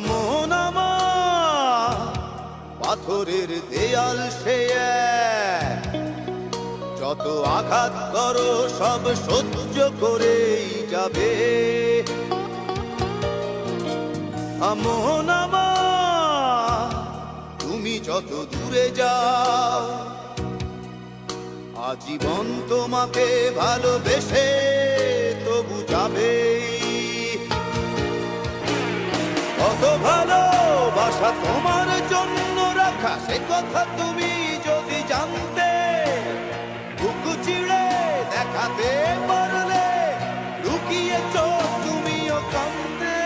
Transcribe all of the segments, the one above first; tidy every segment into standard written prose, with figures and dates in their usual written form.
মন আমার পাথরের দেয়াল সে এক, যত আঘাত করো সব সহ্য করেই যাবে। মন আমার তুমি যত দূরে যাও, আজীবন তোমাকে ভালোবেসে তবু যাবে। কত ভালোবাসা তোমার জন্য রাখা সে কথা তুমি যদি জানতে, বুক চিড়ে দেখাতে পারলে লুকিয়ে চোখ তুমিও কান্দে।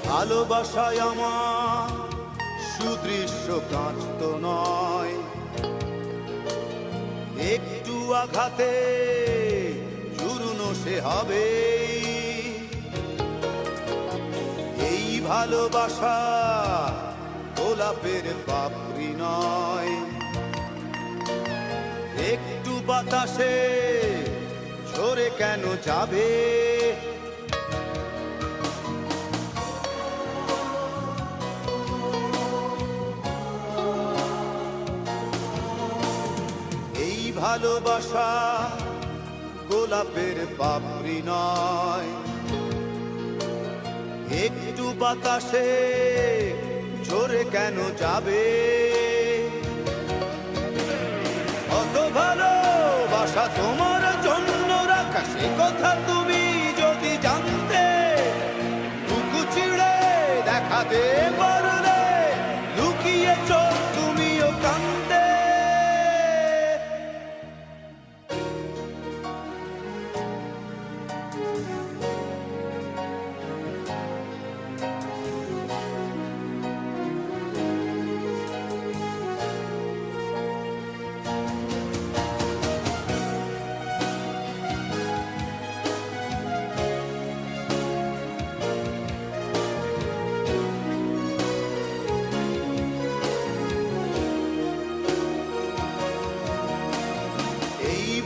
ভালোবাসায় আমার সুদৃশ্য কাঁচ তো নয়, একটু আঘাতে চূর্ণ সে হবে। এই ভালোবাসা গোলাপের পাপড়ি নয়, একটু বাতাসে ঝরে কেন যাবে। ভালোবাসা গোলাপের পাপড়ি নয়, একটু বাতাসে ঝরে কেন যাবে। কত ভালোবাসা তোমার জন্য রাখা সে কথা তুমি যদি জানতে, বুক চিড়ে দেখাতে পারলে লুকিয়ে চোখ তুমিও কান্দে।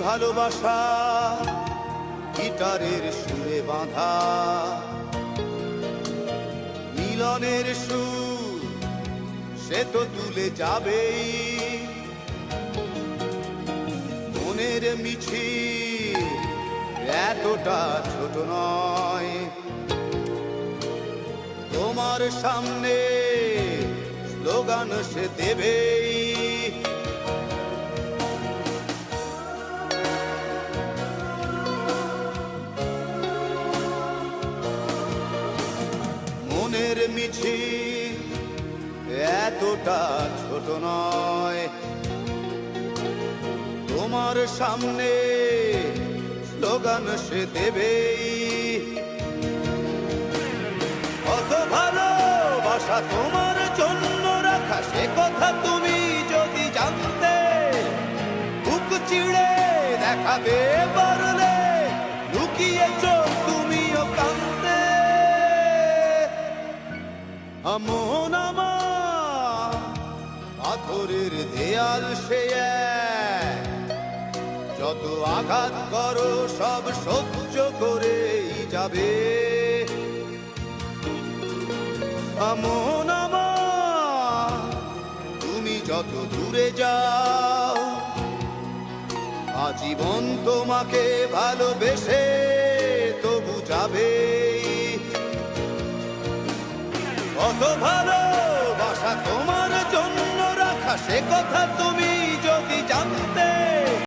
ভালোবাসা গিটারের সুরে বাঁধা, মিলনের সুর সে তো তুলে যাবেই। মনের মিছিল এতটা ছোট নয়, তোমার সামনে স্লোগান সে দেবেই। মনের মিছিল এতটা ছোট নয়, তোমার সামনে স্লোগান সে দেবেই। কত ভালোবাসা তোমার জন্য রাখা সে কথা তুমি যদি জানতে, বুক চিড়ে দেখাতে পারলে লুকিয়ে চোখ তুমিও কান্দে। মন আমার পাথরের দেয়াল সে এক, যত আঘাত করো সব সহ্য করেই যাবে। মন আমার তুমি যত দূরে যাও, আজীবন তোমাকে ভালোবেসে তবু যাবে। কত ভালোবাসা তোমার জন্য রাখা সে কথা তুমি যদি জানতে,